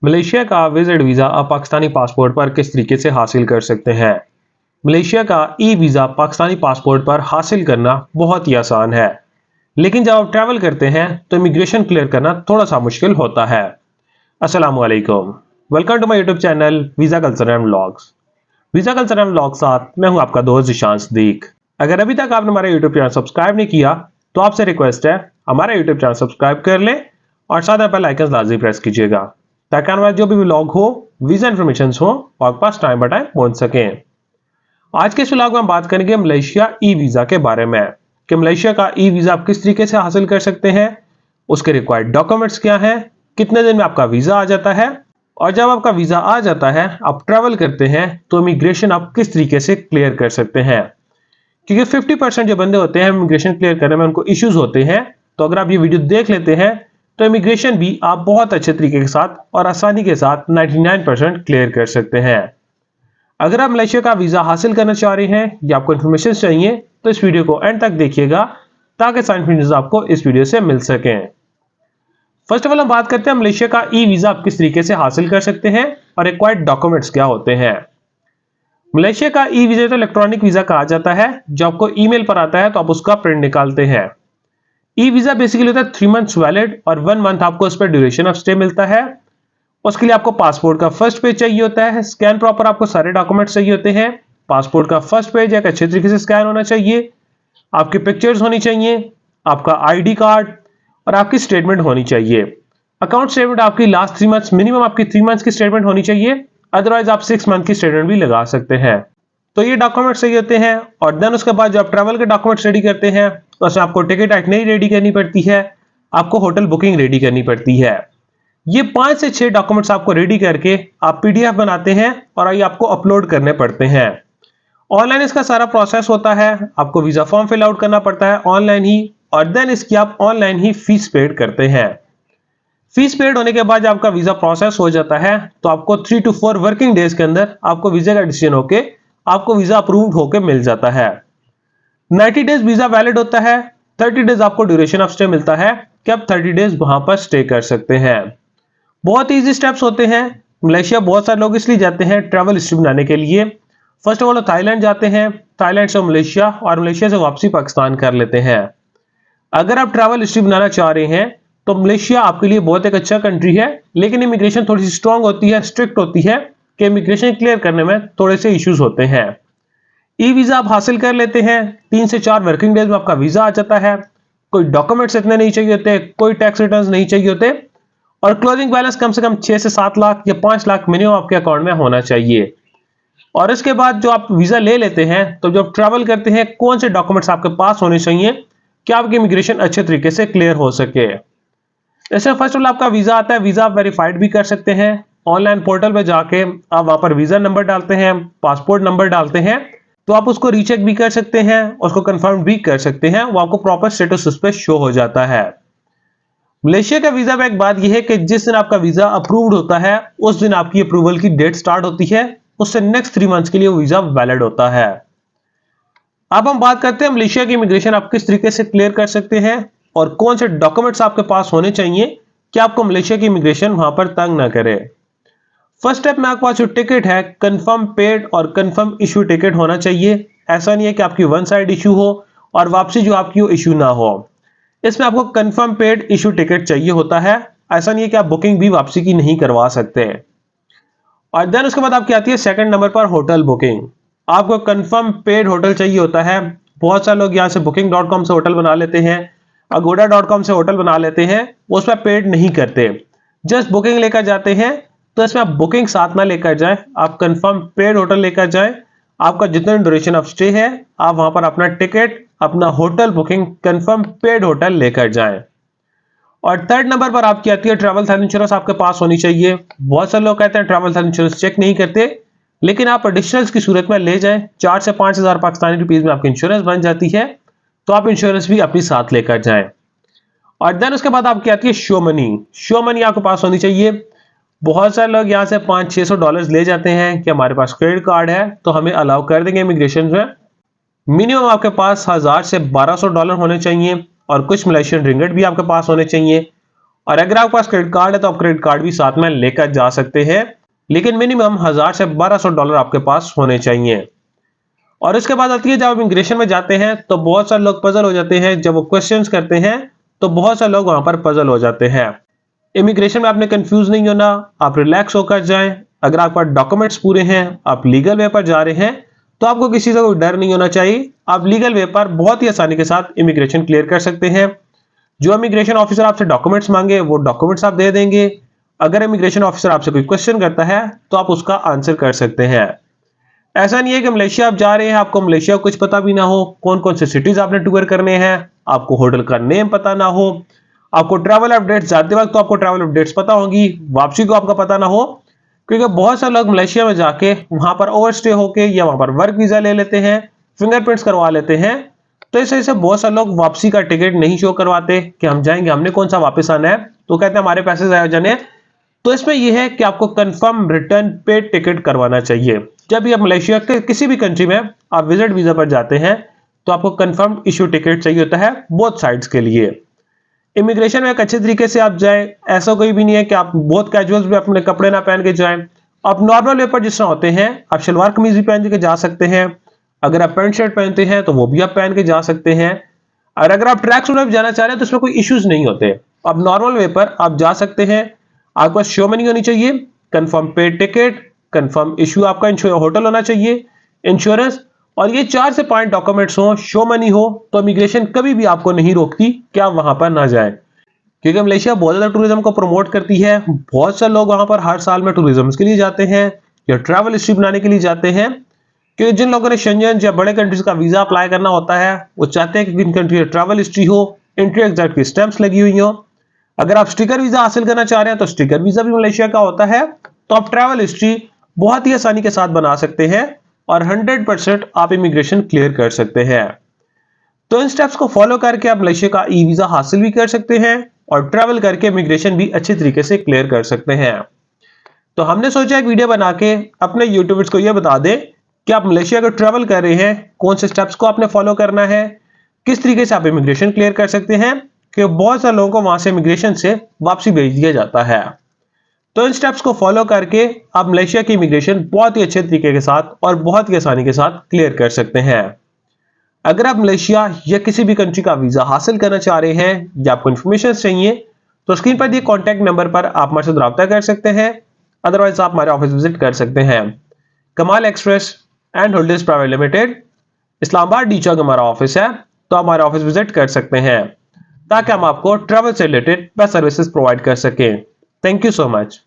Malaysia का visit visa आप Pakistani passport पर किस तरीके से हासिल कर सकते हैं। मलेशिया का ई वीज़ा पाकिस्तानी पासपोर्ट पर हासिल करना बहुत ही आसान है, लेकिन जब आप ट्रैवल करते हैं तो इमिग्रेशन क्लियर करना थोड़ा सा मुश्किल होता है। अस्सलाम वालेकुम, welcome to my YouTube channel visa culture and vlogs. Visa culture and vlog साथ मैं हूं आपका दोस्त ईशान सदीक। अगर अभी तक आपने हमारा यूट्यूब चैनल सब्सक्राइब नहीं किया तो आपसे रिक्वेस्ट है हमारा यूट्यूब चैनल सब्सक्राइब कर लें और साथ में बेल आइकन लाजमी प्रेस कीजिएगा ताकि हमारा जो भी व्लॉग हो, वीजा इन्फॉर्मेशन हो, आपके पास टाइम बाय टाइम पहुंच सकें। आज के इस व्लॉग में हम बात करेंगे मलेशिया ई वीजा के बारे में कि मलेशिया का ई वीजा आप किस तरीके से हासिल कर सकते हैं, उसके रिक्वायर्ड डॉक्यूमेंट्स क्या हैं, कितने दिन में आपका वीजा आ जाता है और जब आपका वीजा आ जाता है आप ट्रैवल करते हैं तो इमिग्रेशन आप किस तरीके से क्लियर कर सकते हैं। क्योंकि 50% जो बंदे होते हैं इमिग्रेशन क्लियर करने में उनको इश्यूज होते हैं, तो अगर आप ये वीडियो देख लेते हैं तो इमिग्रेशन भी आप बहुत अच्छे तरीके के साथ और आसानी के साथ 99% क्लियर कर सकते हैं। अगर आप मलेशिया का वीजा हासिल करना चाह रहे हैं या आपको इन्फॉर्मेशन चाहिए तो इस वीडियो को एंड तक देखिएगा ताकि सारी इन्फॉर्मेशन आपको इस वीडियो से मिल सके। फर्स्ट ऑफ ऑल हम बात करते हैं मलेशिया का ई वीजा आप किस तरीके से हासिल कर सकते हैं और रिक्वायर्ड डॉक्यूमेंट्स क्या होते हैं। मलेशिया का ई वीजा तो इलेक्ट्रॉनिक वीजा कहा जाता है, जो आपको ईमेल पर आता है तो आप उसका प्रिंट निकालते हैं। ई वीजा बेसिकली होता है 3 मंथ्स वैलिड और 1 मंथ आपको उस पर ड्यूरेशन ऑफ स्टे मिलता है। उसके लिए आपको पासपोर्ट का फर्स्ट पेज चाहिए होता है, स्कैन प्रॉपर आपको सारे डॉक्यूमेंट्स चाहिए होते हैं। पासपोर्ट का फर्स्ट पेज एक अच्छे तरीके से स्कैन होना चाहिए, आपकी पिक्चर्स होनी चाहिए, आपका आईडी कार्ड और आपकी स्टेटमेंट होनी चाहिए। अकाउंट स्टेटमेंट आपकी लास्ट 3 मंथ्स, मिनिमम आपकी 3 मंथ्स की स्टेटमेंट होनी चाहिए, अदरवाइज आप 6 मंथ की स्टेटमेंट भी लगा सकते हैं। तो ये डॉक्यूमेंट्स चाहिए होते हैं और देन उसके बाद जब आप ट्रैवल के डॉक्यूमेंट्स रेडी करते हैं तो उसमें आपको टिकट नहीं रेडी करनी पड़ती है, आपको होटल बुकिंग रेडी करनी पड़ती है। ये 5 से 6 डॉक्यूमेंट्स आपको रेडी करके आप पीडीएफ बनाते हैं और ये आपको अपलोड करने पड़ते हैं। ऑनलाइन इसका सारा प्रोसेस होता है, आपको वीजा फॉर्म फिल आउट करना पड़ता है ऑनलाइन ही और देन इसकी आप ऑनलाइन ही फीस पेड करते हैं। फीस पेड होने के बाद जब आपका वीजा प्रोसेस हो जाता है तो आपको 3 to 4 वर्किंग डेज के अंदर आपको वीजा का डिसीजन होके आपको वीजा अप्रूव्ड होकर मिल जाता है। 90 डेज वीजा वैलिड होता है, 30 डेज आपको ड्यूरेशन ऑफ स्टे मिलता है कि आप 30 डेज वहां पर स्टे कर सकते हैं। बहुत इजी स्टेप्स होते हैं। मलेशिया बहुत सारे लोग इसलिए जाते हैं ट्रैवल हिस्ट्री बनाने के लिए। फर्स्ट ऑफ ऑल थाईलैंड जाते हैं, थाईलैंड से मलेशिया और मलेशिया से वापसी पाकिस्तान कर लेते हैं। अगर आप ट्रैवल हिस्ट्री बनाना चाह रहे हैं तो मलेशिया आपके लिए बहुत एक अच्छा कंट्री है, लेकिन इमिग्रेशन थोड़ी सी स्ट्रांग होती है, स्ट्रिक्ट होती है कि इमिग्रेशन क्लियर करने में थोड़े से इश्यूज होते हैं। ई वीजा आप हासिल कर लेते हैं, 3 से 4 वर्किंग डेज में आपका वीजा आ जाता है। कोई डॉक्यूमेंट्स इतने नहीं चाहिए होते, कोई टैक्स रिटर्न्स नहीं चाहिए होते और क्लोजिंग बैलेंस कम से कम 6 से 7 लाख या 5 लाख मिनिमम आपके अकाउंट में होना चाहिए। और इसके बाद जो आप वीजा ले लेते हैं तो जब ट्रैवल करते हैं कौन से डॉक्यूमेंट्स आपके पास होने चाहिए कि आपकी इमिग्रेशन अच्छे तरीके से क्लियर हो सके। इससे फर्स्ट ऑफ ऑल आपका वीजा आता है, वीजा आप वेरीफाइड भी कर सकते हैं। ऑनलाइन पोर्टल पे जाके आप वहां पर वीजा नंबर डालते हैं, पासपोर्ट नंबर डालते हैं, तो आप उसको रीचेक भी कर सकते हैं, उसको कंफर्म भी कर सकते हैं, वो आपको प्रॉपर स्टेटस उस पर शो हो जाता है। मलेशिया का वीजा में एक बात यह है कि जिस दिन आपका वीजा अप्रूव्ड होता है उस दिन आपकी अप्रूवल की डेट स्टार्ट होती है, उससे नेक्स्ट 3 मंथ्स के लिए वीजा वैलिड होता है। अब हम बात करते हैं मलेशिया की इमिग्रेशन आप किस तरीके से क्लियर कर सकते हैं और कौन से डॉक्यूमेंट्स आपके पास होने चाहिए कि आपको मलेशिया की इमिग्रेशन वहां पर तंग ना करे। फर्स्ट स्टेप में आपके पास जो टिकट है कंफर्म पेड और कंफर्म इशू टिकट होना चाहिए। ऐसा नहीं है कि आपकी वन साइड इशू हो और वापसी जो आपकी वो इशू ना हो। इसमें आपको कंफर्म पेड इशू टिकट चाहिए होता है। ऐसा नहीं है कि आप बुकिंग भी वापसी की नहीं करवा सकते। और देन उसके बाद आपकी आती है सेकंड नंबर पर होटल बुकिंग। आपको कंफर्म पेड होटल चाहिए होता है। बहुत सारे लोग यहाँ से booking.com से होटल बना लेते हैं, agoda.com से होटल बना लेते हैं, उस पर पेड नहीं करते, जस्ट बुकिंग लेकर जाते हैं। तो इसमें आप बुकिंग साथ में लेकर जाएं, आप कंफर्म पेड होटल लेकर जाएं। आपका जितना ड्यूरेशन ऑफ स्टे है आप वहां पर अपना टिकट, अपना hotel booking, confirm paid hotel लेकर जाएं। और थर्ड नंबर पर आपकी आती है ट्रैवल हेल्थ इंश्योरेंस आपके पास होनी चाहिए। बहुत सारे लोग कहते हैं ट्रैवल हेल्थ इंश्योरेंस चेक नहीं करते, लेकिन आप एडिशनल्स की सूरत में ले जाएं, 4 से 5 हजार पाकिस्तानी रुपीज में आपकी इंश्योरेंस बन जाती है, तो आप इंश्योरेंस भी अपनी साथ लेकर जाएं। और देन उसके बाद आपकी आती है शो मनी। शो मनी आपके पास होनी चाहिए। बहुत सारे लोग यहाँ से $500-600 ले जाते हैं कि हमारे पास क्रेडिट कार्ड है तो हमें अलाउ कर देंगे इमिग्रेशन में। मिनिमम आपके पास $1000 से $1200 होने चाहिए और कुछ मलेशियन रिंगट भी आपके पास होने चाहिए। और अगर आपके पास क्रेडिट कार्ड है तो आप क्रेडिट कार्ड भी साथ में लेकर जा सकते हैं, लेकिन मिनिमम 1000 से $1200 आपके पास होने चाहिए। और इसके बाद आती है जब आप इमिग्रेशन में जाते हैं तो बहुत सारे लोग पजल हो जाते हैं, जब वो क्वेश्चंस करते हैं तो बहुत सारे लोग वहां पर पजल हो जाते हैं। इमिग्रेशन में आपने कंफ्यूज नहीं होना, आप रिलैक्स होकर जाएं। अगर आपके पास डॉक्यूमेंट्स पूरे हैं, आप लीगल वे पर जा रहे हैं, तो आपको किसी से कोई डर नहीं होना चाहिए। आप लीगल वे पर बहुत ही आसानी के साथ इमिग्रेशन क्लियर कर सकते हैं। जो इमिग्रेशन ऑफिसर आपसे डॉक्यूमेंट्स मांगे वो डॉक्यूमेंट्स आप दे देंगे। अगर इमिग्रेशन ऑफिसर आपसे कोई क्वेश्चन करता है तो आप उसका आंसर कर सकते हैं। ऐसा नहीं है कि मलेशिया आप जा रहे हैं, आपको मलेशिया कुछ पता भी ना हो, कौन कौन से सिटीज आपने टूर करने हैं, आपको होटल का नेम पता ना हो, आपको ट्रैवल अपडेट्स जाते वक्त तो आपको ट्रैवल अपडेट्स पता होंगी, वापसी को आपका पता ना हो। क्योंकि बहुत सारे लोग मलेशिया में जाके वहां पर ओवरस्टे होके या वहां पर वर्क वीजा ले लेते हैं, फिंगरप्रिंट्स करवा लेते हैं। तो इस वजह से बहुत सारे लोग वापसी का टिकट नहीं शो करवाते कि हम जाएंगे, हमने कौन सा वापस आना है, तो कहते हैं हमारे पैसे जाया जाने। तो इसमें यह है कि आपको कंफर्म रिटर्न पे टिकट करवाना चाहिए। जब भी आप मलेशिया के किसी भी कंट्री में आप विजिट वीजा पर जाते हैं तो आपको कंफर्म इश्यू टिकट चाहिए होता है बोथ साइड्स के लिए। इमिग्रेशन में एक अच्छे तरीके से आप जाएं, ऐसा कोई भी नहीं है कि आप बहुत कैजुअल भी अपने कपड़े ना पहन के जाएं। आप नॉर्मल वे पर जिस तरह होते हैं आप शलवार कमीज भी पहन के जा सकते हैं। अगर आप पैंट शर्ट पहनते हैं तो वो भी आप पहन के जा सकते हैं। और अगर आप ट्रैक सूट में जाना चाह रहे हैं तो उसमें कोई इश्यूज नहीं होते, आप नॉर्मल वे पर आप जा सकते हैं। आपके पास शो मनी होनी चाहिए, कंफर्म पे टिकट, कंफर्म इश्यू आपका होटल होना चाहिए, इंश्योरेंस, और ये 4 से 5 डॉक्यूमेंट्स हो, शो मनी हो, तो इमिग्रेशन कभी भी आपको नहीं रोकती कि आप वहां पर ना जाएं। क्योंकि मलेशिया बहुत ज्यादा टूरिज्म को प्रमोट करती है। बहुत सारे लोग वहां पर हर साल में टूरिज्म के लिए जाते हैं या ट्रैवल हिस्ट्री बनाने के लिए जाते हैं। क्योंकि जिन लोगों ने शेंजन या बड़े कंट्रीज का वीजा अप्लाई करना होता है वो चाहते हैं कि इन कंट्री ट्रैवल हिस्ट्री हो, एंट्री एग्जिट की स्टैंप्स लगी हुई हो। अगर आप स्टिकर वीजा हासिल करना चाह रहे हैं तो स्टिकर वीजा भी मलेशिया का होता है, तो आप ट्रैवल हिस्ट्री बहुत ही आसानी के साथ बना सकते हैं और 100% आप इमिग्रेशन क्लियर कर सकते हैं। तो इन स्टेप्स को फॉलो करके आप मलेशिया का ई वीजा हासिल भी कर सकते हैं और ट्रैवल करके इमिग्रेशन भी अच्छे तरीके से क्लियर कर सकते हैं। तो हमने सोचा एक वीडियो बना के अपने यूट्यूबर्स को यह बता दें कि आप मलेशिया को ट्रैवल कर रहे हैं, कौन से स्टेप्स को आपने फॉलो करना है, किस तरीके से आप इमिग्रेशन क्लियर कर सकते हैं। कि बहुत सारे लोगों को वहां से इमिग्रेशन से वापसी भेज दिया जाता है। तो इन स्टेप्स को फॉलो करके आप मलेशिया की इमिग्रेशन बहुत ही अच्छे तरीके के साथ और बहुत ही आसानी के साथ क्लियर कर सकते हैं। अगर आप मलेशिया या किसी भी कंट्री का वीजा हासिल करना चाह रहे हैं या आपको इन्फॉर्मेशन चाहिए तो स्क्रीन पर दिए कॉन्टैक्ट नंबर पर आप हमारे साथ रब्ता कर सकते हैं। अदरवाइज आप हमारे ऑफिस विजिट कर सकते हैं। Kamal express and holders private limited, Islamabad D Chowk हमारा ऑफिस है, तो आप हमारे ऑफिस विजिट कर सकते हैं ताकि हम आपको ट्रैवल से रिलेटेड बेस्ट सर्विसेज प्रोवाइड कर सकें। Thank you so much.